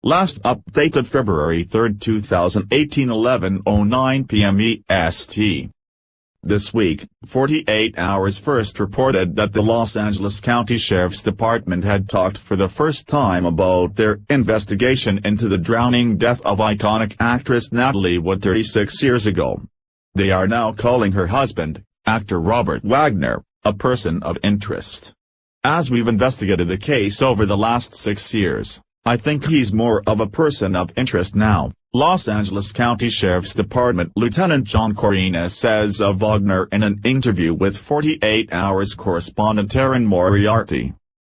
Last updated February 3, 2018, 11:09 p.m. EST. This week, 48 Hours first reported that the Los Angeles County Sheriff's Department had talked for the first time about their investigation into the drowning death of iconic actress Natalie Wood 36 years ago. They are now calling her husband, actor Robert Wagner, a person of interest. As we've investigated the case over the last 6 years, I think he's more of a person of interest now, Los Angeles County Sheriff's Department Lieutenant John Corina says of Wagner in an interview with 48 Hours correspondent Erin Moriarty.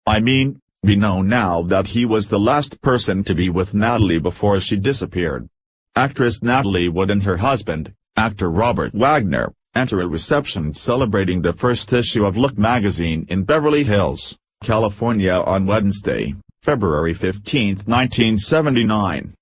I mean, we know now that he was the last person to be with Natalie before she disappeared. Actress Natalie Wood and her husband, actor Robert Wagner, enter a reception celebrating the first issue of Look magazine in Beverly Hills, California on Wednesday, February 15, 1979.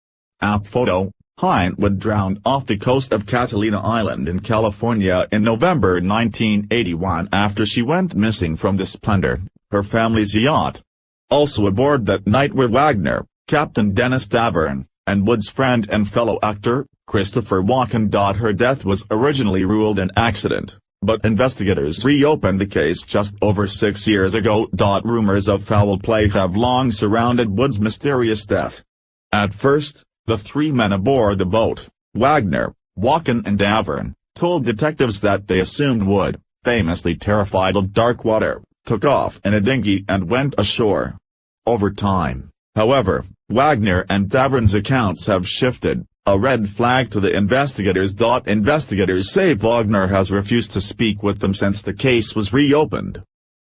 App photo: Wood drowned off the coast of Catalina Island in California in November 1981 after she went missing from the Splendor, her family's yacht. Also aboard that night were Wagner, Captain Dennis Davern, and Wood's friend and fellow actor, Christopher Walken. Her death was originally ruled an accident, but investigators reopened the case just over 6 years ago. Rumors of foul play have long surrounded Wood's mysterious death. At first, the three men aboard the boat, Wagner, Walken and Davern, told detectives that they assumed Wood, famously terrified of dark water, took off in a dinghy and went ashore. Over time, however, Wagner and Davern's accounts have shifted, a red flag to the investigators. Investigators say Wagner has refused to speak with them since the case was reopened.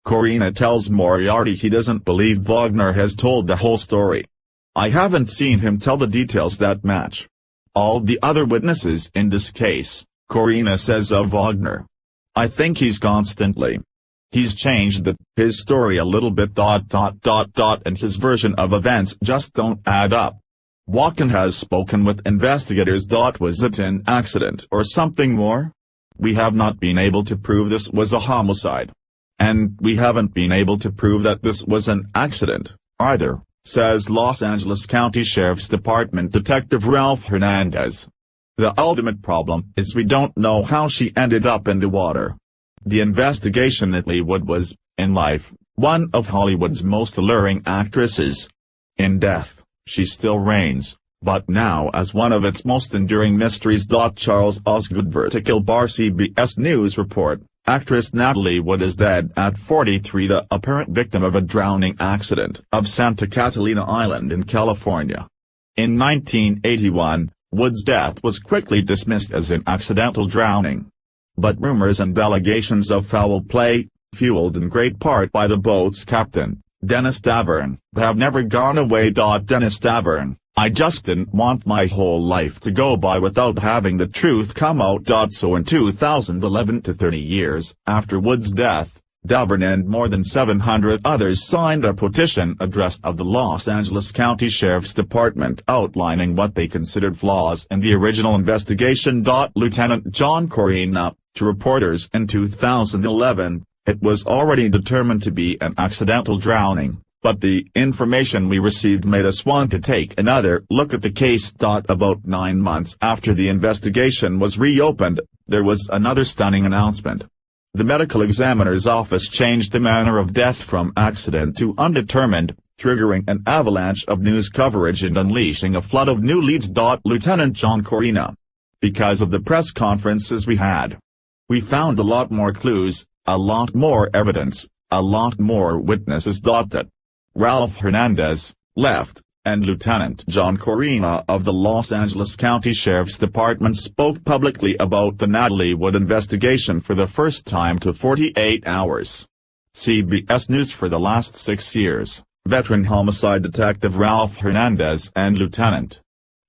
Corina tells Moriarty he doesn't believe Wagner has told the whole story. I haven't seen him tell the details that match all the other witnesses in this case, Corina says of Wagner. I think he's changed his story a little bit. And his version of events just don't add up. Walken has spoken with investigators. Was it an accident or something more? We have not been able to prove this was a homicide. And we haven't been able to prove that this was an accident, either, says Los Angeles County Sheriff's Department Detective Ralph Hernandez. The ultimate problem is we don't know how she ended up in the water. The investigation: Natalie Wood was, in life, one of Hollywood's most alluring actresses. In death, she still reigns, but now as one of its most enduring mysteries. Charles Osgood Vertical Bar CBS News report, actress Natalie Wood is dead at 43, the apparent victim of a drowning accident of Santa Catalina Island in California. In 1981, Wood's death was quickly dismissed as an accidental drowning. But rumors and allegations of foul play, fueled in great part by the boat's captain, Dennis Davern, have never gone away. Dennis Davern: I just didn't want my whole life to go by without having the truth come out. So in 2011, 30 years after Wood's death, Davern and more than 700 others signed a petition addressed of the Los Angeles County Sheriff's Department outlining what they considered flaws in the original investigation. Lieutenant John Corina, to reporters in 2011, it was already determined to be an accidental drowning, but the information we received made us want to take another look at the case. About 9 months after the investigation was reopened, there was another stunning announcement. The medical examiner's office changed the manner of death from accident to undetermined, triggering an avalanche of news coverage and unleashing a flood of new leads. Lieutenant John Corina: because of the press conferences we had, we found a lot more clues, a lot more evidence, a lot more witnesses. That Ralph Hernandez, left, and Lieutenant John Corina of the Los Angeles County Sheriff's Department spoke publicly about the Natalie Wood investigation for the first time to 48 Hours. CBS News: for the last 6 years, veteran homicide detective Ralph Hernandez and Lieutenant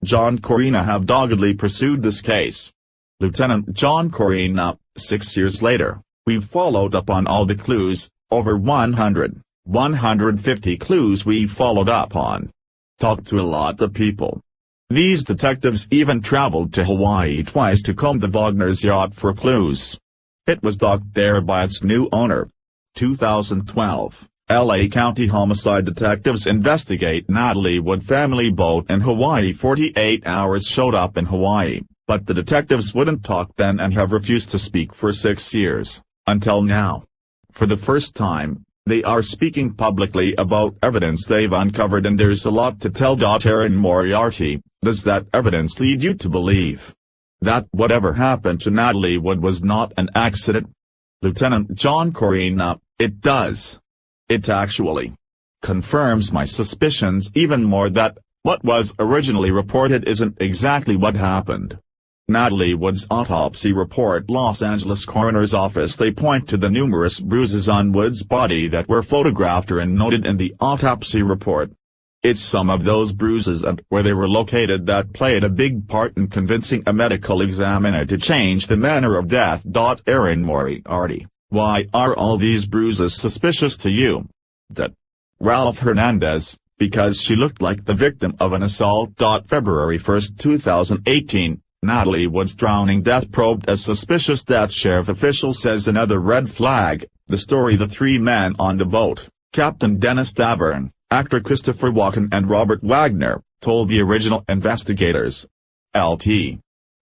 John Corina have doggedly pursued this case. Lieutenant John Corina: 6 years later, we've followed up on all the clues, over 150 clues we followed up on. Talked to a lot of people. These detectives even traveled to Hawaii twice to comb the Wagner's yacht for clues. It was docked there by its new owner. 2012, LA County homicide detectives investigate Natalie Wood family boat in Hawaii. 48 hours showed up in Hawaii, but the detectives wouldn't talk then and have refused to speak for 6 years, until now. For the first time, they are speaking publicly about evidence they've uncovered, and there's a lot to tell. Erin Moriarty, does that evidence lead you to believe that whatever happened to Natalie Wood was not an accident? Lieutenant John Corina, it does. It actually confirms my suspicions even more that what was originally reported isn't exactly what happened. Natalie Wood's autopsy report. Los Angeles Coroner's Office. They point to the numerous bruises on Wood's body that were photographed and noted in the autopsy report. It's some of those bruises and where they were located that played a big part in convincing a medical examiner to change the manner of death. Erin Moriarty, why are all these bruises suspicious to you? That Ralph Hernandez, because she looked like the victim of an assault. February 1, 2018. Natalie Wood's drowning death probed as suspicious death. Sheriff official says another red flag. The story. The three men on the boat, Captain Dennis Davern, actor Christopher Walken and Robert Wagner, told the original investigators. Lt.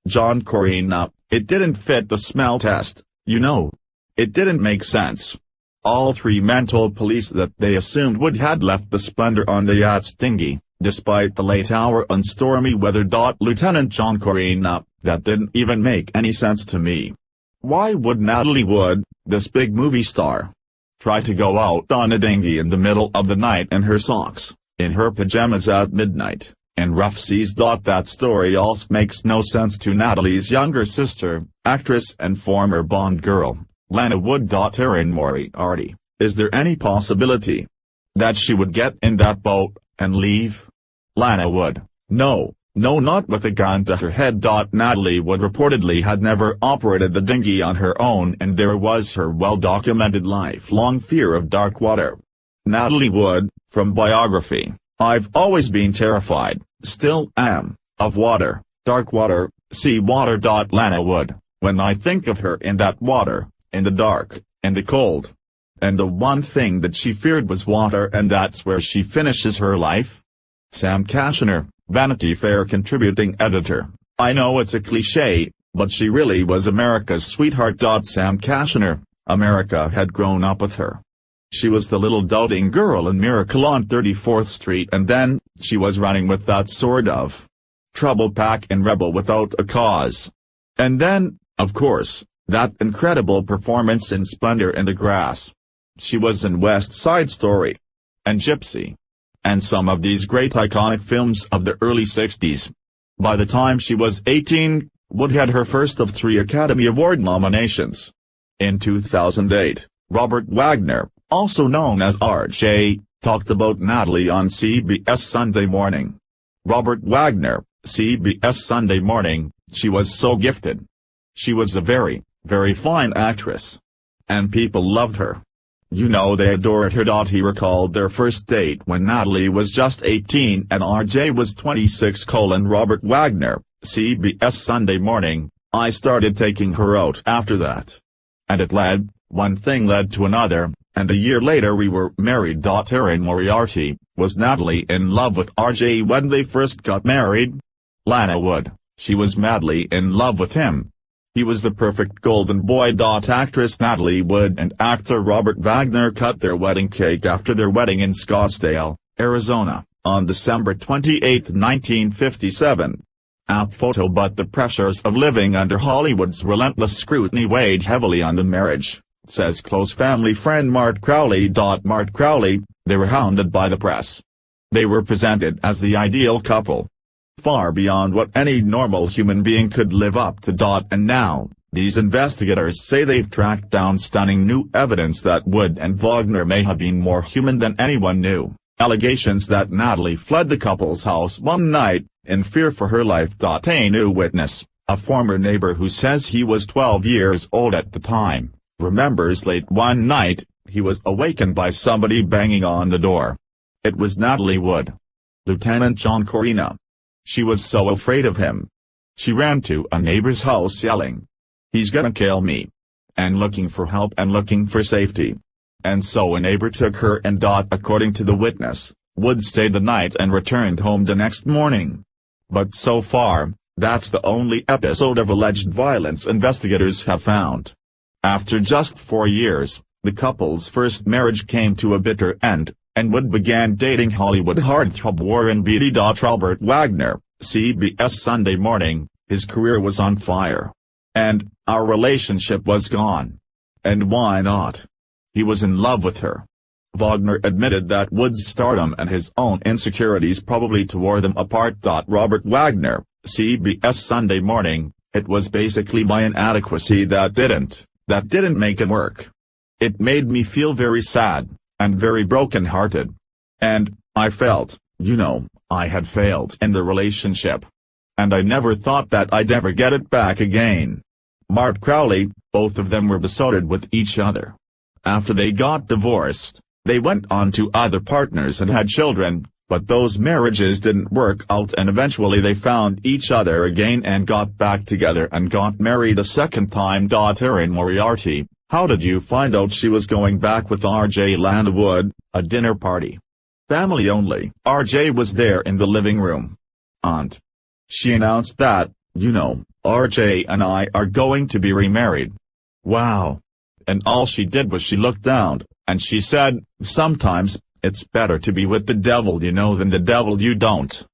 John Corina, it didn't fit the smell test, you know. It didn't make sense. All three men told police that they assumed Wood had left the Splendor on the yacht's dinghy, despite the late hour and stormy weather. Lieutenant John Corina, that didn't even make any sense to me. Why would Natalie Wood, this big movie star, try to go out on a dinghy in the middle of the night in her socks, in her pajamas at midnight, in rough seas? That story also makes no sense to Natalie's younger sister, actress and former Bond girl, Lana Wood. Erin Moriarty, is there any possibility that she would get in that boat and leave? Lana Wood, no, not with a gun to her head. Natalie Wood reportedly had never operated the dinghy on her own, and there was her well-documented lifelong fear of dark water. Natalie Wood, from biography, I've always been terrified, still am, of water, dark water, sea water. Lana Wood, when I think of her in that water, in the dark, in the cold, and the one thing that she feared was water, and that's where she finishes her life. Sam Kashner, Vanity Fair contributing editor, I know it's a cliché, but she really was America's sweetheart. Sam Kashner, America had grown up with her. She was the little doubting girl in Miracle on 34th Street, and then, she was running with that sort of trouble pack and rebel without a cause. And then, of course, that incredible performance in Splendor in the Grass. She was in West Side Story, and Gypsy, and some of these great iconic films of the early 60s. By the time she was 18, Wood had her first of 3 Academy Award nominations. In 2008, Robert Wagner, also known as RJ, talked about Natalie on CBS Sunday Morning. Robert Wagner, CBS Sunday Morning, she was so gifted. She was a very, very fine actress. And people loved her. You know, they adored her. He recalled their first date when Natalie was just 18 and RJ was 26. Robert Wagner, CBS Sunday Morning, I started taking her out after that. And one thing led to another, and a year later we were married. Erin Moriarty, was Natalie in love with RJ when they first got married? Lana Wood, she was madly in love with him. He was the perfect golden boy. Actress Natalie Wood and actor Robert Wagner cut their wedding cake after their wedding in Scottsdale, Arizona, on December 28, 1957. Apt photo. But the pressures of living under Hollywood's relentless scrutiny weighed heavily on the marriage, says close family friend Mart Crowley. Mart Crowley, they were hounded by the press. They were presented as the ideal couple, far beyond what any normal human being could live up to. And now, these investigators say they've tracked down stunning new evidence that Wood and Wagner may have been more human than anyone knew. Allegations that Natalie fled the couple's house one night, in fear for her life. A new witness, a former neighbor who says he was 12 years old at the time, remembers late one night, he was awakened by somebody banging on the door. It was Natalie Wood. Lieutenant John Corina. She was so afraid of him. She ran to a neighbor's house yelling, "He's gonna kill me!" and looking for help and looking for safety. and so a neighbor took her and according to the witness, Wood stayed the night and returned home the next morning. But so far, that's the only episode of alleged violence investigators have found. After just 4 years, the couple's first marriage came to a bitter end, and Wood began dating Hollywood heartthrob Warren Beatty. Robert Wagner, CBS Sunday Morning, his career was on fire. And our relationship was gone. And why not? He was in love with her. Wagner admitted that Wood's stardom and his own insecurities probably tore them apart. Robert Wagner, CBS Sunday Morning, it was basically my inadequacy that didn't make it work. It made me feel very sad, and very broken-hearted. And, I felt, I had failed in the relationship. And I never thought that I'd ever get it back again. Mart Crowley, both of them were besotted with each other. After they got divorced, they went on to other partners and had children, but those marriages didn't work out and eventually they found each other again and got back together and got married a second time. Erin Moriarty, how did you find out she was going back with R.J. Wood? A dinner party. Family only. R.J. was there in the living room. Aunt. She announced that, R.J. and I are going to be remarried. Wow. And all she did was she looked down, and she said, sometimes, it's better to be with the devil you know than the devil you don't.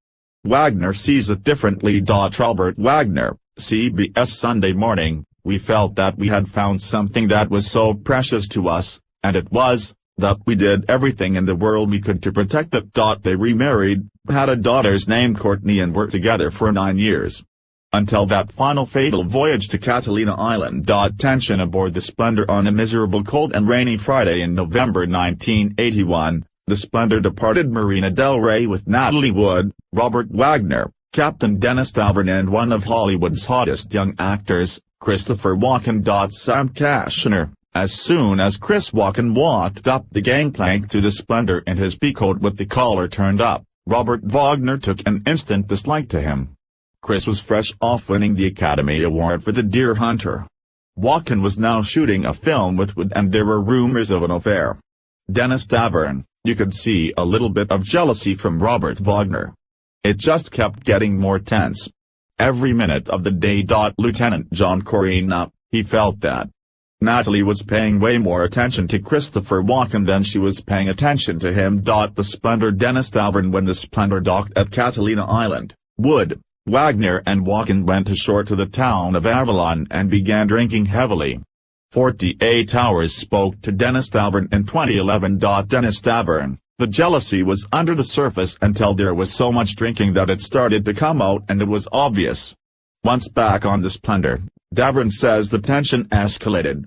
Wagner sees it differently. Robert Wagner, CBS Sunday Morning, we felt that we had found something that was so precious to us, and it was, that we did everything in the world we could to protect it. They remarried, had a daughter named Courtney and were together for 9 years. Until that final fatal voyage to Catalina Island. Tension aboard the Splendor. On a miserable cold and rainy Friday in November 1981, the Splendor departed Marina del Rey with Natalie Wood, Robert Wagner, Captain Dennis Tavern and one of Hollywood's hottest young actors, Christopher Walken. Sam Kashner. As soon as Chris Walken walked up the gangplank to the Splendor in his peacoat with the collar turned up, Robert Wagner took an instant dislike to him. Chris was fresh off winning the Academy Award for The Deer Hunter. Walken was now shooting a film with Wood and there were rumors of an affair. Dennis Tavern, you could see a little bit of jealousy from Robert Wagner. It just kept getting more tense. Every minute of the day. Lieutenant John Corina, he felt that Natalie was paying way more attention to Christopher Walken than she was paying attention to him. The Splendor. Dennis Tavern. When the Splendor docked at Catalina Island, Wood, Wagner and Walken went ashore to the town of Avalon and began drinking heavily. 48 Hours spoke to Dennis Tavern in 2011. Dennis Tavern, the jealousy was under the surface until there was so much drinking that it started to come out and it was obvious. Once back on the Splendor, Tavern says the tension escalated.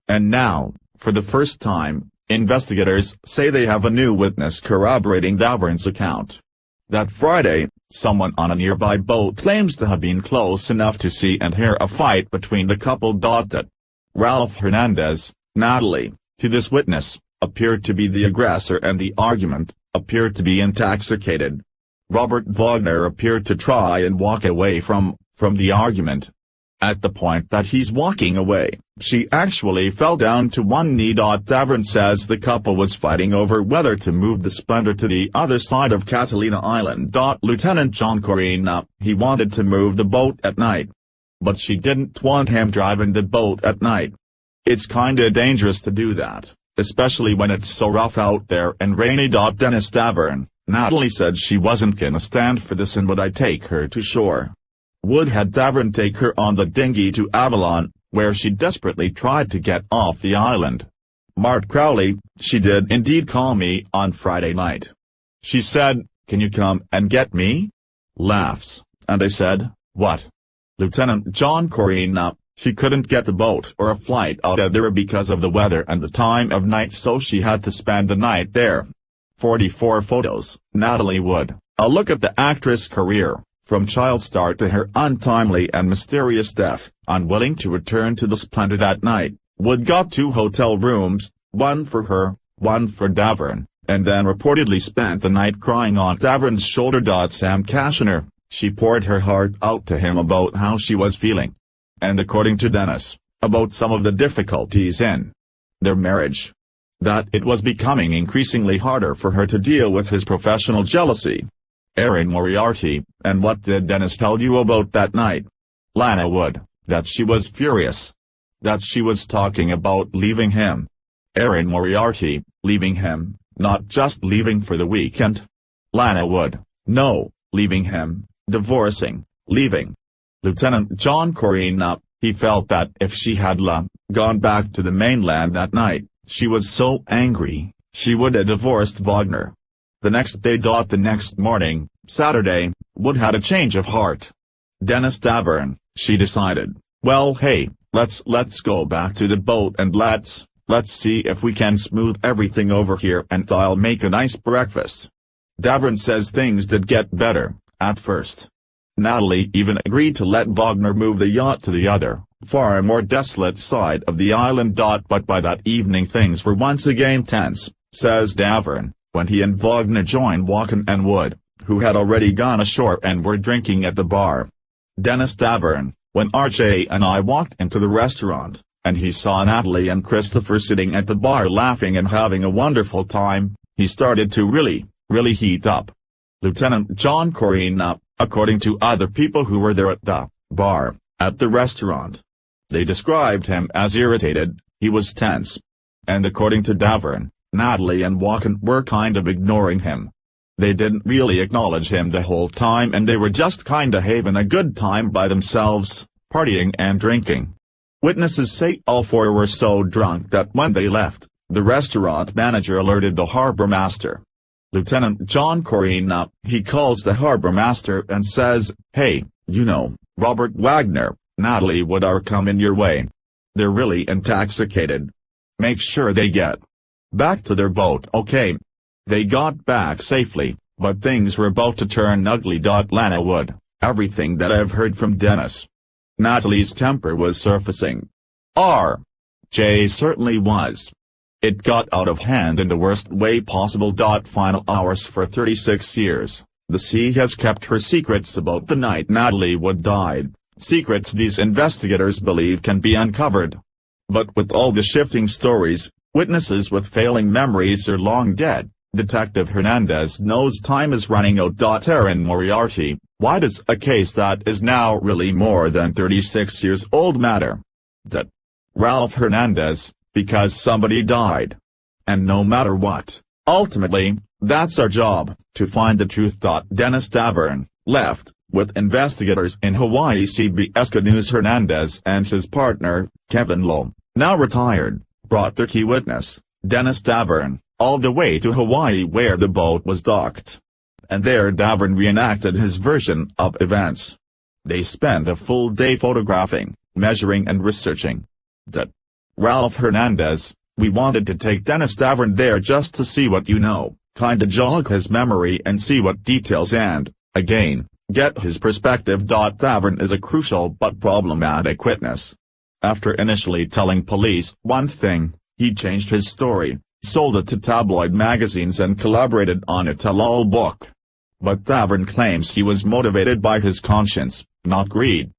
And now, for the first time, investigators say they have a new witness corroborating Tavern's account. That Friday, someone on a nearby boat claims to have been close enough to see and hear a fight between the couple. That Ralph Hernandez, Natalie, to this witness, appeared to be the aggressor and the argument appeared to be intoxicated. Robert Wagner appeared to try and walk away from the argument. At the point that he's walking away, she actually fell down to one knee. Tavern says the couple was fighting over whether to move the Splendor to the other side of Catalina Island. Lieutenant John Corina, he wanted to move the boat at night. But she didn't want him driving the boat at night. It's kinda dangerous to do that, especially when it's so rough out there and rainy. Dennis Tavern, Natalie said she wasn't gonna stand for this and would I take her to shore. Wood had Tavern take her on the dinghy to Avalon, where she desperately tried to get off the island. Mart Crowley, she did indeed call me on Friday night. She said, can you come and get me? Laughs, and I said, what? Lieutenant John Corina, she couldn't get the boat or a flight out of there because of the weather and the time of night so she had to spend the night there. 44 photos. Natalie Wood, a look at the actress' career. From child star to her untimely and mysterious death, unwilling to return to the Splendor that night, Wood got 2 hotel rooms, one for her, one for Tavern, and then reportedly spent the night crying on Tavern's shoulder. Sam Kashner, she poured her heart out to him about how she was feeling. And according to Dennis, about some of the difficulties in their marriage. that it was becoming increasingly harder for her to deal with his professional jealousy. Erin Moriarty, and what did Dennis tell you about that night? Lana Wood, that she was furious. That she was talking about leaving him. Erin Moriarty, leaving him, not just leaving for the weekend. Lana Wood, no, leaving him, divorcing, leaving. Lieutenant John Corina, he felt that if she had gone back to the mainland that night, she was so angry, she would have divorced Wagner. The next day. The next morning, Saturday, Wood had a change of heart. Dennis Davern, she decided, well hey, let's go back to the boat and let's see if we can smooth everything over here and I'll make a nice breakfast. Davern says things did get better, at first. Natalie even agreed to let Wagner move the yacht to the other, far more desolate side of the island. But by that evening things were once again tense, says Davern, when he and Wagner joined Walken and Wood, who had already gone ashore and were drinking at the bar. Dennis Davern, when RJ and I walked into the restaurant, and he saw Natalie and Christopher sitting at the bar laughing and having a wonderful time, he started to really heat up. Lieutenant John Corina, according to other people who were there at the bar, at the restaurant. They described him as irritated, he was tense. And according to Davern, Natalie and Walken were kind of ignoring him. They didn't really acknowledge him the whole time and they were just kinda having a good time by themselves, partying and drinking. Witnesses say all four were so drunk that when they left, the restaurant manager alerted the harbor master. Lieutenant John Corina, he calls the harbor master and says, hey, you know, Robert Wagner, Natalie Wood are coming your way. They're really intoxicated. Make sure they get back to their boat, okay? They got back safely, but things were about to turn ugly. Lana Wood, everything that I've heard from Dennis. Natalie's temper was surfacing. R.J. certainly was. It got out of hand in the worst way possible. Final hours. For 36 years, the sea has kept her secrets about the night Natalie Wood died, secrets these investigators believe can be uncovered. But with all the shifting stories, witnesses with failing memories are long dead, Detective Hernandez knows time is running out. Erin Moriarty, why does a case that is now really more than 36 years old matter? That Ralph Hernandez, because somebody died. And no matter what, ultimately, that's our job, to find the truth. Dennis Davern, left, with investigators in Hawaii. CBS News. Hernandez and his partner, Kevin Lowe, now retired, brought their key witness, Dennis Davern, all the way to Hawaii where the boat was docked. And there Davern reenacted his version of events. They spent a full day photographing, measuring and researching. That Ralph Hernandez, we wanted to take Dennis Davern there just to see what kinda jog his memory and see what details and, again, get his perspective. Davern is a crucial but problematic witness. After initially telling police one thing, he changed his story, sold it to tabloid magazines and collaborated on a tell-all book. But Davern claims he was motivated by his conscience, not greed.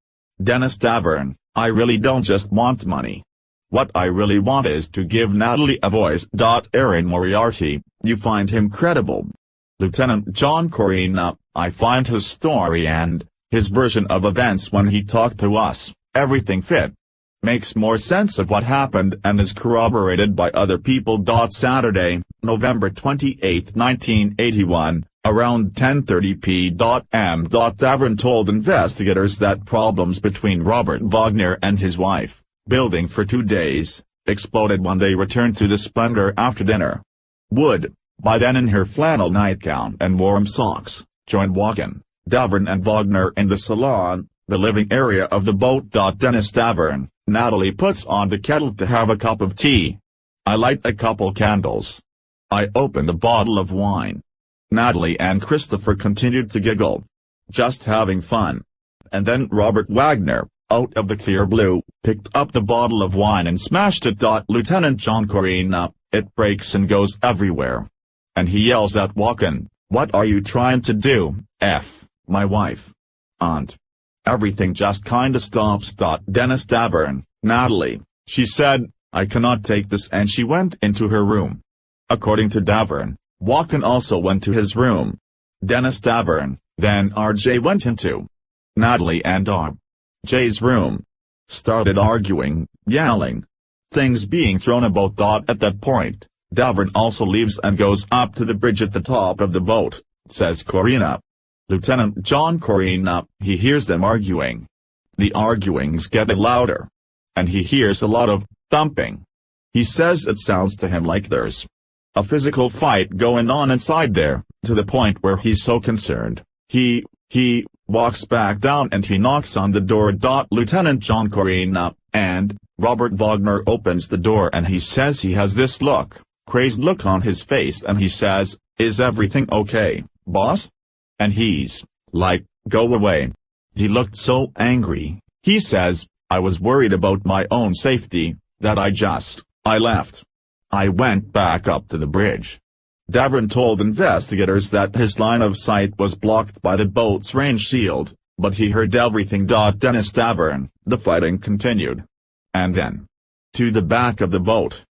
Dennis Davern, I really don't just want money. What I really want is to give Natalie a voice. Erin Moriarty, you find him credible. Lieutenant John Corina, I find his story and his version of events when he talked to us, everything fit. Makes more sense of what happened and is corroborated by other people. Saturday, November 28, 1981, around 10:30 p.m. Davern told investigators that problems between Robert Wagner and his wife, building for 2 days, exploded when they returned to the Splendor after dinner. Wood, by then in her flannel nightgown and warm socks, joined Walken, Davern and Wagner in the salon, the living area of the boat. Dennis Davern, Natalie puts on the kettle to have a cup of tea. I light a couple candles. I open the bottle of wine. Natalie and Christopher continued to giggle. Just having fun. And then Robert Wagner, out of the clear blue, picked up the bottle of wine and smashed it. Lieutenant John Corina, it breaks and goes everywhere. And he yells at Walken, what are you trying to do, F, my wife? Aunt. Everything just kinda stops. Dennis Davern, Natalie, she said, I cannot take this, and she went into her room. According to Davern, Walken also went to his room. Dennis Davern, then RJ went into Natalie and RJ's room. Started arguing, yelling. Things being thrown about. At that point, Davern also leaves and goes up to the bridge at the top of the boat, says Corina. Lieutenant John Corina, he hears them arguing. The arguings get louder. And he hears a lot of thumping. He says it sounds to him like there's a physical fight going on inside there, to the point where he's so concerned, he walks back down and he knocks on the door. Lieutenant John Corina, and Robert Wagner opens the door and he says he has this crazed look on his face, and he says, "Is everything okay, boss?" And he's like, "Go away." He looked so angry. He says, "I was worried about my own safety, that I left. I went back up to the bridge." Davern told investigators that his line of sight was blocked by the boat's range shield, but he heard everything. Dennis Davern, the fighting continued. And then, to the back of the boat.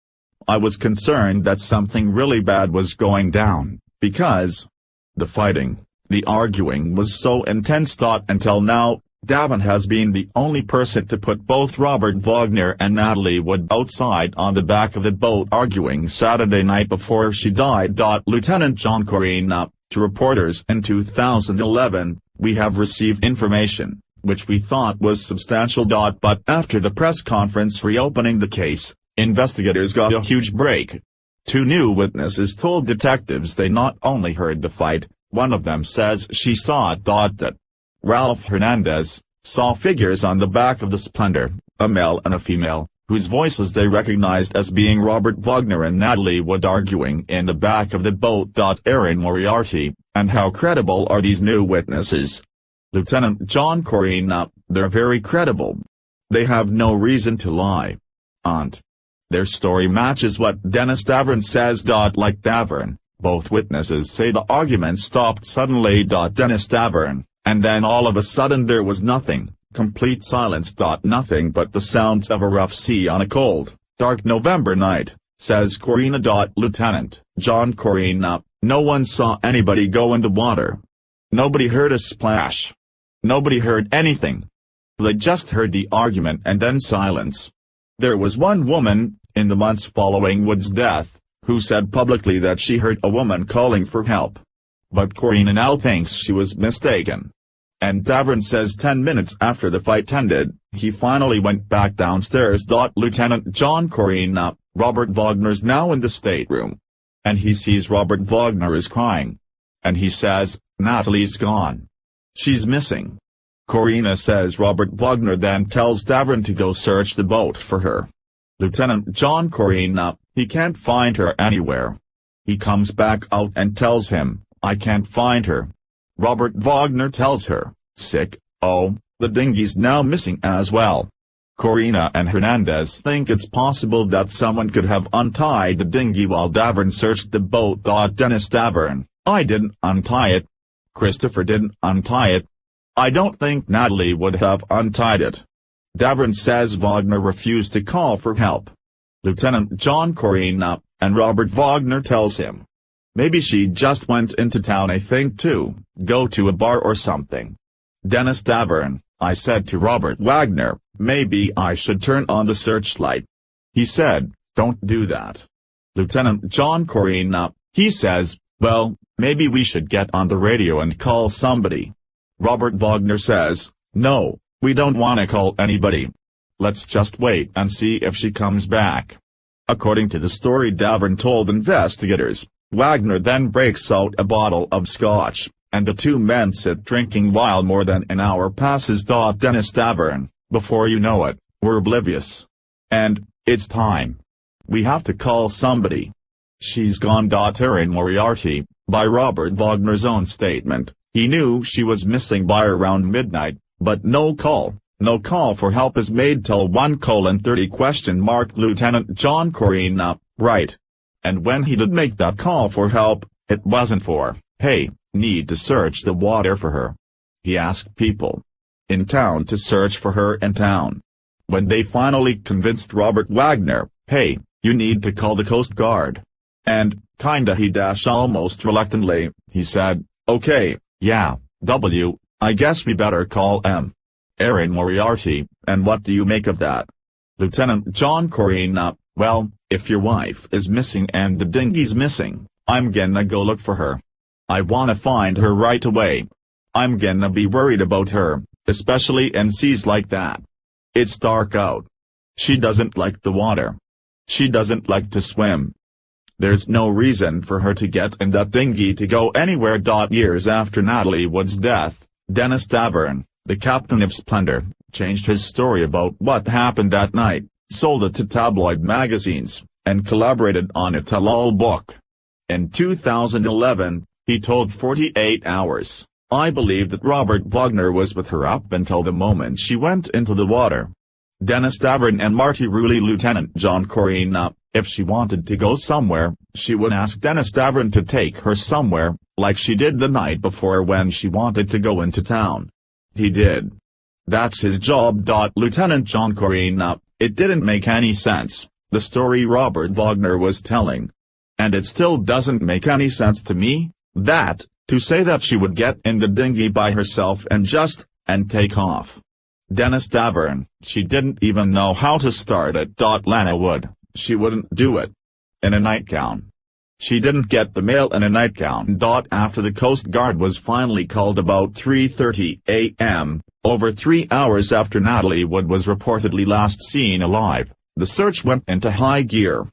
I was concerned that something really bad was going down, because the fighting, the arguing was so intense. Until now, Davern has been the only person to put both Robert Wagner and Natalie Wood outside on the back of the boat arguing Saturday night before she died. Lieutenant John Corina, to reporters in 2011, "We have received information, which we thought was substantial. But after the press conference reopening the case, investigators got a huge break." Two new witnesses told detectives they not only heard the fight, one of them says she saw it. That Ralph Hernandez saw figures on the back of the Splendor, a male and a female, whose voices they recognized as being Robert Wagner and Natalie Wood arguing in the back of the boat. Erin Moriarty, and how credible are these new witnesses? Lieutenant John Corina, they're very credible. They have no reason to lie. And their story matches what Dennis Davern says. Like Davern, both witnesses say the argument stopped suddenly. Dennis Davern, and then all of a sudden there was nothing, complete silence. Nothing but the sounds of a rough sea on a cold, dark November night, says Corina. Lieutenant John Corina, no one saw anybody go in the water. Nobody heard a splash. Nobody heard anything. They just heard the argument and then silence. There was one woman, in the months following Wood's death, who said publicly that she heard a woman calling for help. But Corina now thinks she was mistaken. And Davern says 10 minutes after the fight ended, he finally went back downstairs. Lieutenant John Corina, Robert Wagner's now in the stateroom. And he sees Robert Wagner is crying. And he says, "Natalie's gone. She's missing." Corina says Robert Wagner then tells Davern to go search the boat for her. Lieutenant John Corina, he can't find her anywhere. He comes back out and tells him, "I can't find her." Robert Wagner tells her, "Sick, oh, the dinghy's now missing as well." Corina and Hernandez think it's possible that someone could have untied the dinghy while Davern searched the boat. Dennis Davern, "I didn't untie it. Christopher didn't untie it. I don't think Natalie would have untied it." Davern says Wagner refused to call for help. Lieutenant John Corina, and Robert Wagner tells him, "Maybe she just went into town, I think, to go to a bar or something." Dennis Davern, "I said to Robert Wagner, maybe I should turn on the searchlight. He said, don't do that." Lieutenant John Corina, he says, "Well, maybe we should get on the radio and call somebody." Robert Wagner says, "No, we don't want to call anybody. Let's just wait and see if she comes back." According to the story Davern told investigators, Wagner then breaks out a bottle of scotch, and the two men sit drinking while more than an hour passes. Dennis Davern, "Before you know it, we're oblivious. And, it's time. We have to call somebody. She's gone." Erin Moriarty, by Robert Wagner's own statement, he knew she was missing by around midnight, but no call for help is made till 1:30. Lieutenant John Corina, right. And when he did make that call for help, it wasn't for, "Hey, need to search the water for her." He asked people in town to search for her in town. When they finally convinced Robert Wagner, "Hey, you need to call the Coast Guard." And, kinda almost reluctantly, he said, "Okay, yeah, I guess we better call Erin Moriarty, and what do you make of that?" Lieutenant John Corina, "Well, if your wife is missing and the dinghy's missing, I'm gonna go look for her. I wanna find her right away. I'm gonna be worried about her, especially in seas like that. It's dark out. She doesn't like the water. She doesn't like to swim. There's no reason for her to get in that dinghy to go anywhere." Years after Natalie Wood's death, Dennis Davern, the captain of Splendor, changed his story about what happened that night, sold it to tabloid magazines, and collaborated on a tell-all book. In 2011, he told 48 Hours, "I believe that Robert Wagner was with her up until the moment she went into the water." Dennis Davern and Marty Rulli. Lieutenant John Corina, "If she wanted to go somewhere, she would ask Dennis Davern to take her somewhere, like she did the night before when she wanted to go into town. He did. That's his job." Lieutenant John Corina, "It didn't make any sense, the story Robert Wagner was telling. And it still doesn't make any sense to me, to say that she would get in the dinghy by herself and take off." Dennis Davern, "She didn't even know how to start it." Lana Wood, "She wouldn't do it in a nightgown. She didn't get the mail in a nightgown." After the Coast Guard was finally called about 3:30 a.m., over 3 hours after Natalie Wood was reportedly last seen alive, the search went into high gear.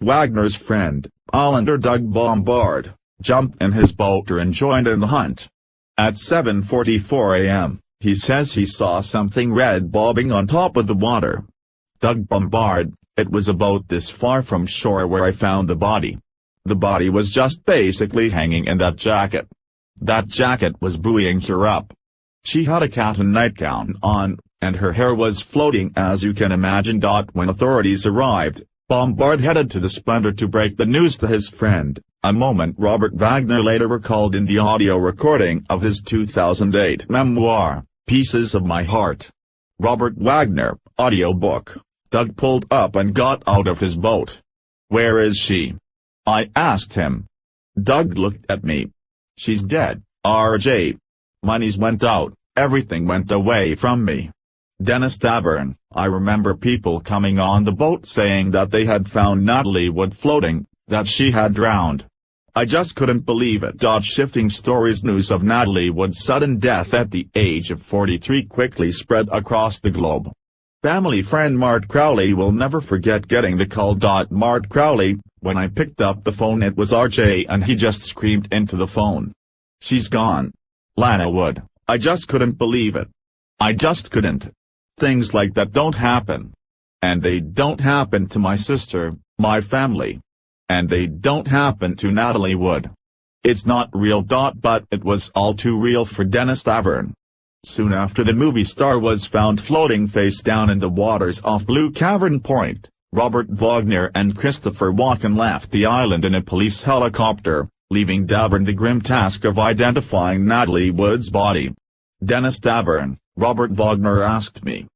Wagner's friend, Islander Doug Bombard, jumped in his boat and joined in the hunt. At 7:44 a.m., he says he saw something red bobbing on top of the water. Doug Bombard, "It was about this far from shore where I found the body. The body was just basically hanging in that jacket. That jacket was buoying her up. She had a cotton nightgown on, and her hair was floating, as you can imagine." When authorities arrived, Bombard headed to the Splendor to break the news to his friend, a moment Robert Wagner later recalled in the audio recording of his 2008 memoir, Pieces of My Heart. Robert Wagner, audiobook. "Doug pulled up and got out of his boat. 'Where is she?' I asked him. Doug looked at me. 'She's dead, RJ. Monies went out, everything went away from me.'" Dennis Davern, "I remember people coming on the boat saying that they had found Natalie Wood floating, that she had drowned. I just couldn't believe it." Shifting stories. News of Natalie Wood's sudden death at the age of 43 quickly spread across the globe. Family friend Mart Crowley will never forget getting the call. Mart Crowley, "When I picked up the phone it was RJ and he just screamed into the phone. 'She's gone.' Lana Wood, "I just couldn't believe it. I just couldn't. Things like that don't happen. And they don't happen to my sister, my family. And they don't happen to Natalie Wood. It's not real. But it was all too real for Dennis Davern." Soon after the movie star was found floating face down in the waters off Blue Cavern Point, Robert Wagner and Christopher Walken left the island in a police helicopter, leaving Davern the grim task of identifying Natalie Wood's body. Dennis Davern, "Robert Wagner asked me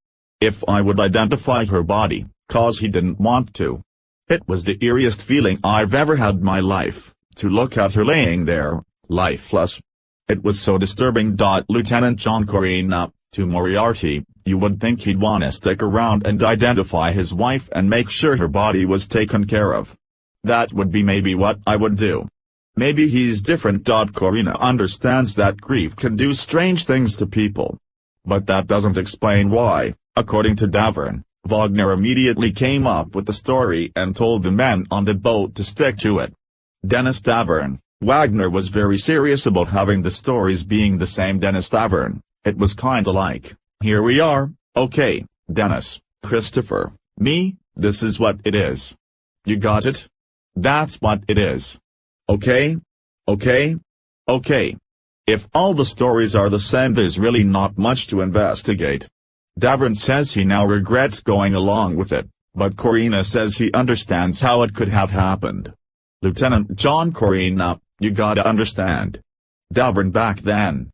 if I would identify her body, 'cause he didn't want to. It was the eeriest feeling I've ever had in my life, to look at her laying there, lifeless. It was so disturbing." Lieutenant John Corina, to Moriarty, "You would think he'd want to stick around and identify his wife and make sure her body was taken care of. That would be maybe what I would do. Maybe he's different." Corina understands that grief can do strange things to people. But that doesn't explain why, according to Davern, Wagner immediately came up with the story and told the men on the boat to stick to it. Dennis Davern, "Wagner was very serious about having the stories being the same." Dennis Davern, "It was kinda like, 'Here we are, okay, Dennis, Christopher, me, this is what it is. You got it? That's what it is. Okay? Okay? Okay. If all the stories are the same there's really not much to investigate." Davern says he now regrets going along with it, but Corina says he understands how it could have happened. Lieutenant John Corina, "You gotta understand. Davern back then.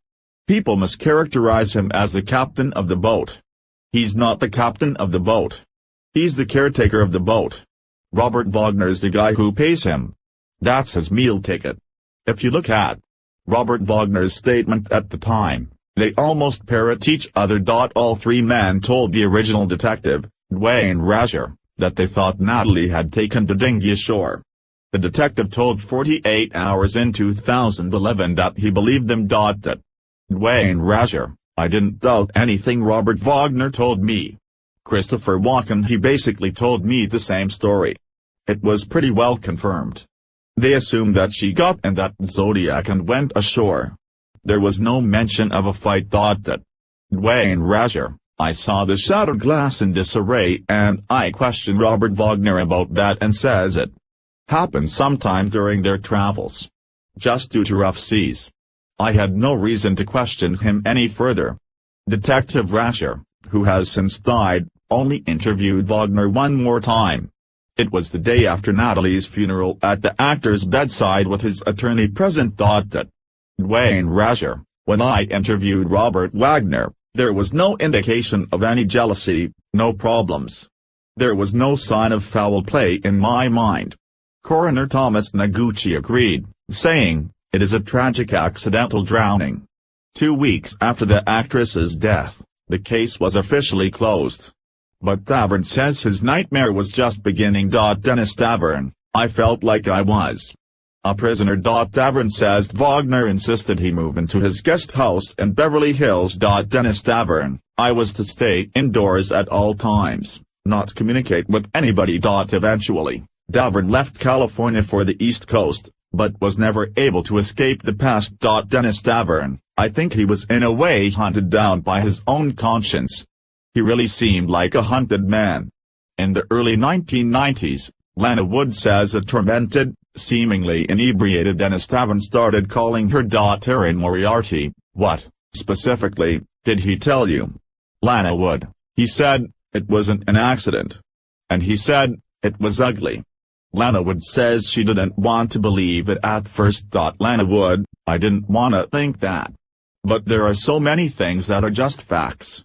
People mischaracterize him as the captain of the boat. He's not the captain of the boat. He's the caretaker of the boat. Robert Wagner's the guy who pays him. That's his meal ticket. If you look at Robert Wagner's statement at the time, they almost parrot each other. All three men told the original detective, Dwayne Rasher, that they thought Natalie had taken the dinghy ashore. The detective told 48 Hours in 2011 that he believed them. That Dwayne Rasher, I didn't doubt anything Robert Wagner told me. Christopher Walken, he basically told me the same story. It was pretty well confirmed. They assumed that she got in that Zodiac and went ashore. There was no mention of a fight. That Dwayne Rasher, I saw the shattered glass in disarray and I questioned Robert Wagner about that and says it happened sometime during their travels. Just due to rough seas. I had no reason to question him any further. Detective Rasher, who has since died, only interviewed Wagner one more time. It was the day after Natalie's funeral at the actor's bedside with his attorney present. That Dwayne Rasher, when I interviewed Robert Wagner, there was no indication of any jealousy, no problems. There was no sign of foul play in my mind. Coroner Thomas Noguchi agreed, saying, "It is a tragic accidental drowning." 2 weeks after the actress's death, the case was officially closed. But Tavern says his nightmare was just beginning. Dennis Tavern, I felt like I was a prisoner. Tavern says Wagner insisted he move into his guest house in Beverly Hills. Dennis Tavern, I was to stay indoors at all times, not communicate with anybody. Eventually, Tavern left California for the East Coast, but was never able to escape the past. Dennis Tavern, I think he was in a way hunted down by his own conscience. He really seemed like a hunted man. In the early 1990s, Lana Wood says a tormented, seemingly inebriated Dennis Tavern started calling her Erin Moriarty. What, specifically, did he tell you? Lana Wood, he said, it wasn't an accident. And he said, it was ugly. Lana Wood says she didn't want to believe it at first. Lana Wood, I didn't want to think that. But there are so many things that are just facts.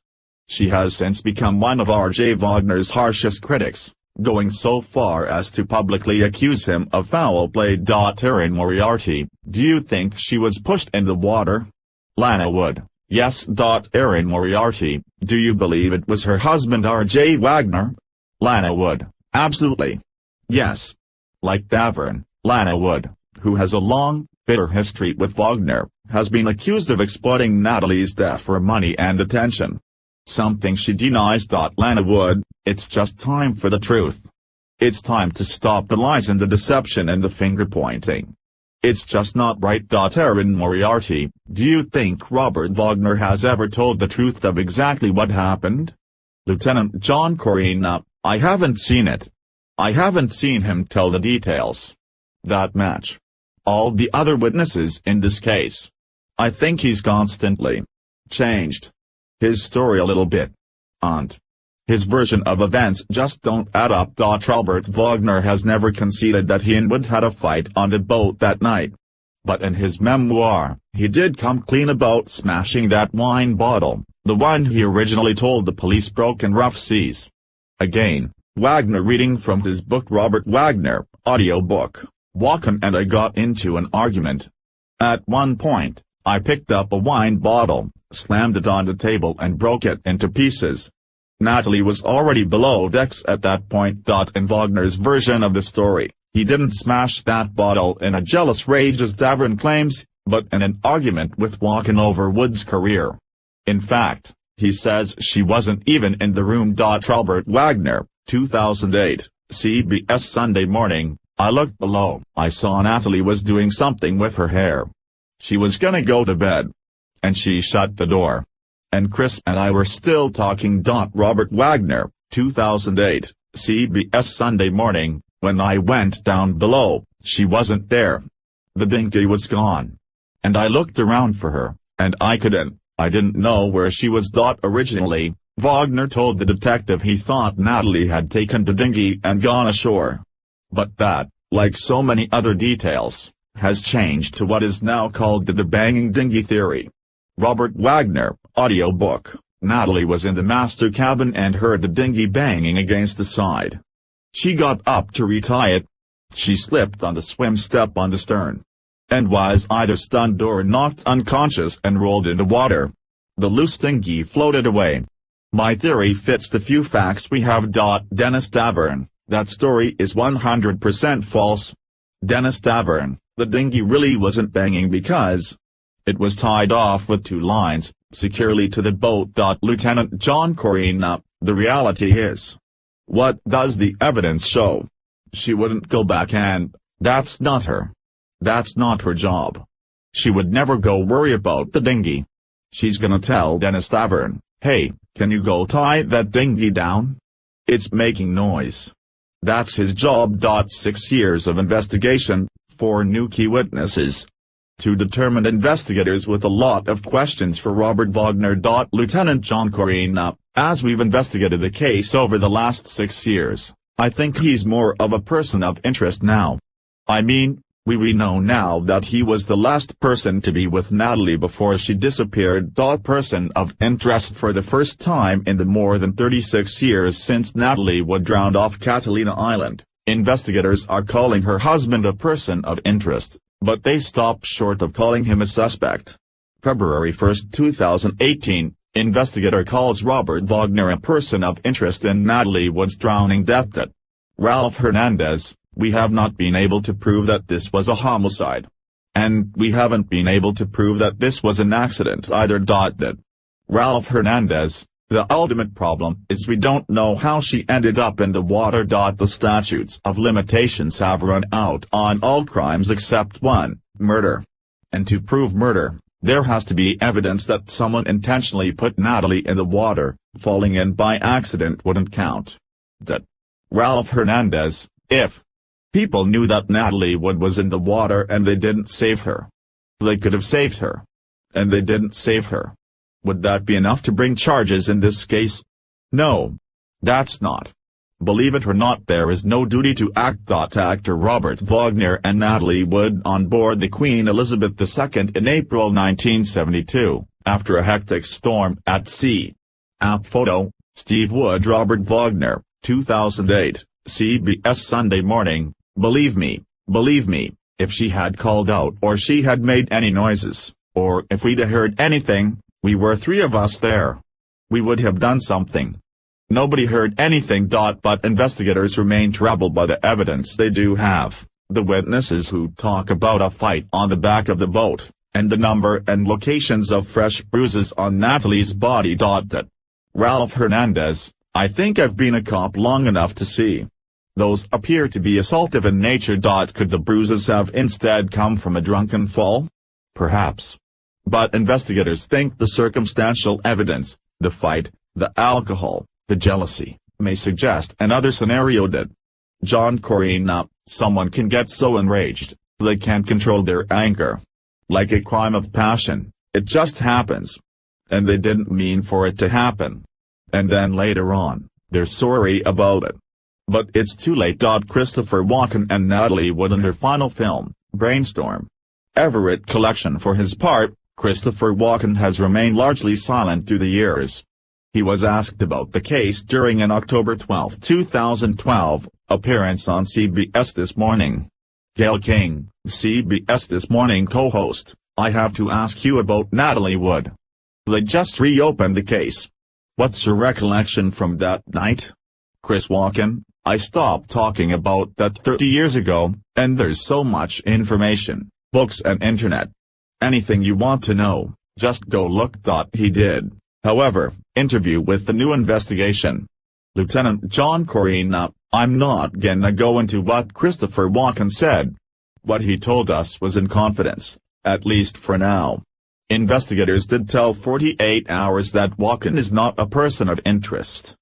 She has since become one of R.J. Wagner's harshest critics, going so far as to publicly accuse him of foul play. Erin Moriarty, do you think she was pushed in the water? Lana Wood, yes. Erin Moriarty, do you believe it was her husband R.J. Wagner? Lana Wood, absolutely. Yes. Like Tavern, Lana Wood, who has a long, bitter history with Wagner, has been accused of exploiting Natalie's death for money and attention. Something she denies. Lana Wood, it's just time for the truth. It's time to stop the lies and the deception and the finger-pointing. It's just not right. Erin Moriarty, do you think Robert Wagner has ever told the truth of exactly what happened? Lieutenant John Corina, I haven't seen it. I haven't seen him tell the details. That match all the other witnesses in this case. I think he's constantly changed his story a little bit. And his version of events just don't add up. Robert Wagner has never conceded that he and Wood had a fight on the boat that night. But in his memoir, he did come clean about smashing that wine bottle, the one he originally told the police broke in rough seas. Again, Wagner reading from his book Robert Wagner, audiobook, Walken and I got into an argument. At one point, I picked up a wine bottle, slammed it on the table and broke it into pieces. Natalie was already below decks at that point. In Wagner's version of the story, he didn't smash that bottle in a jealous rage as Tavern claims, but in an argument with Walken over Wood's career. In fact, he says she wasn't even in the room. Robert Wagner, 2008, CBS Sunday Morning, I looked below. I saw Natalie was doing something with her hair. She was gonna go to bed. And she shut the door. And Chris and I were still talking. Robert Wagner, 2008, CBS Sunday Morning, when I went down below, she wasn't there. The dinghy was gone. And I looked around for her, and I didn't know where she was. Originally, Wagner told the detective he thought Natalie had taken the dinghy and gone ashore. But that, like so many other details, has changed to what is now called the banging dinghy theory. Robert Wagner, audiobook, Natalie was in the master cabin and heard the dinghy banging against the side. She got up to retie it. She slipped on the swim step on the stern, and was either stunned or knocked unconscious and rolled in the water. The loose dinghy floated away. My theory fits the few facts we have. Dennis Davern, that story is 100% false. Dennis Davern, the dinghy really wasn't banging because it was tied off with 2 lines, securely to the boat. Lieutenant John Corina, the reality is, what does the evidence show? She wouldn't go back, and that's not her. That's not her job. She would never go worry about the dinghy. She's gonna tell Dennis Davern, "Hey, can you go tie that dinghy down? It's making noise." That's his job. 6 years of investigation, 4 new key witnesses. 2 determined investigators with a lot of questions for Robert Wagner. Lieutenant John Corina, as we've investigated the case over the last 6 years, I think he's more of a person of interest now. I mean, we know now that he was the last person to be with Natalie before she disappeared. Person of interest for the first time in the more than 36 years since Natalie Wood drowned off Catalina Island. Investigators are calling her husband a person of interest, but they stopped short of calling him a suspect. February 1, 2018, investigator calls Robert Wagner a person of interest in Natalie Wood's drowning death. Ralph Hernandez, we have not been able to prove that this was a homicide. And we haven't been able to prove that this was an accident either. Ralph Hernandez, the ultimate problem is we don't know how she ended up in the water. The statutes of limitations have run out on all crimes except one, murder. And to prove murder, there has to be evidence that someone intentionally put Natalie in the water. Falling in by accident wouldn't count. Ralph Hernandez, if people knew that Natalie Wood was in the water and they didn't save her, they could have saved her. And they didn't save her. Would that be enough to bring charges in this case? No. That's not. Believe it or not, there is no duty to act. Actor Robert Wagner and Natalie Wood on board the Queen Elizabeth II in April 1972, after a hectic storm at sea. App photo, Steve Wood. Robert Wagner, 2008, CBS Sunday Morning. Believe me, if she had called out or she had made any noises, or if we'd heard anything, we were 3 of us there. We would have done something. Nobody heard anything. But investigators remain troubled by the evidence they do have, the witnesses who talk about a fight on the back of the boat, and the number and locations of fresh bruises on Natalie's body. Ralph Hernandez, I think I've been a cop long enough to see. Those appear to be assaultive in nature. Could the bruises have instead come from a drunken fall? Perhaps. But investigators think the circumstantial evidence, the fight, the alcohol, the jealousy, may suggest another scenario. John Corina, someone can get so enraged, they can't control their anger. Like a crime of passion, it just happens. And they didn't mean for it to happen. And then later on, they're sorry about it. But it's too late. Christopher Walken and Natalie Wood in her final film, Brainstorm. Everett Collection. For his part, Christopher Walken has remained largely silent through the years. He was asked about the case during an October 12, 2012, appearance on CBS This Morning. Gayle King, CBS This Morning co-host, I have to ask you about Natalie Wood. They just reopened the case. What's your recollection from that night? Chris Walken, I stopped talking about that 30 years ago, and there's so much information, books and internet. Anything you want to know, just go look. He did, however, interview with the new investigation. Lieutenant John Corina, I'm not gonna go into what Christopher Walken said. What he told us was in confidence, at least for now. Investigators did tell 48 Hours that Walken is not a person of interest.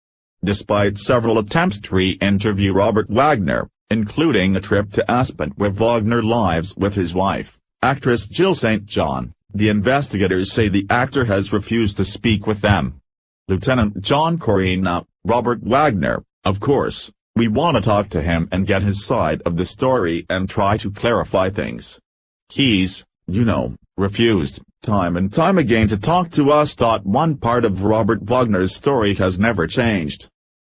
Despite several attempts to re-interview Robert Wagner, including a trip to Aspen where Wagner lives with his wife, actress Jill St. John, the investigators say the actor has refused to speak with them. Lieutenant John Corina, Robert Wagner, of course, we want to talk to him and get his side of the story and try to clarify things. He's, refused, time and time again to talk to us. One part of Robert Wagner's story has never changed.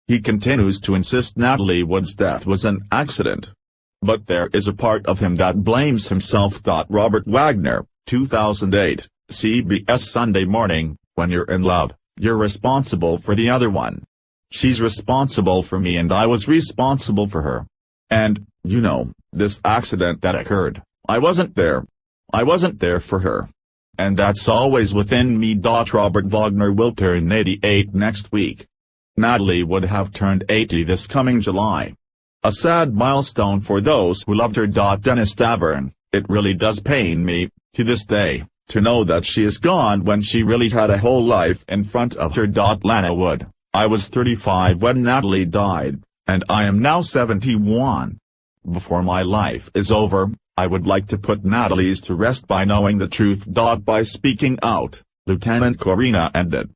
He continues to insist Natalie Wood's death was an accident. But there is a part of him that blames himself. Robert Wagner, 2008, CBS Sunday Morning, when you're in love, you're responsible for the other one. She's responsible for me and I was responsible for her. And, you know, this accident that occurred, I wasn't there. I wasn't there for her. And that's always within me. Robert Wagner will turn 88 next week. Natalie would have turned 80 this coming July. A sad milestone for those who loved her. Dennis Tavern, it really does pain me, to this day, to know that she is gone when she really had a whole life in front of her. Lana Wood, I was 35 when Natalie died, and I am now 71. Before my life is over, I would like to put Natalie's to rest by knowing the truth. By speaking out, Lieutenant Corina ended.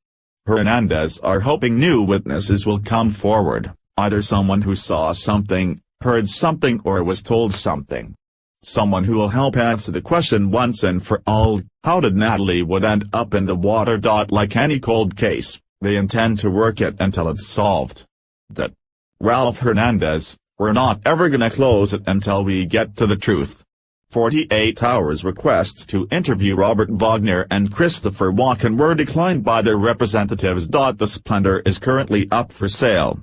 Hernandez are hoping new witnesses will come forward, either someone who saw something, heard something or was told something. Someone who will help answer the question once and for all, how did Natalie Wood end up in the water? Like any cold case, they intend to work it until it's solved. That Ralph Hernandez, we're not ever gonna close it until we get to the truth. 48 Hours requests to interview Robert Wagner and Christopher Walken were declined by their representatives. The Splendor is currently up for sale.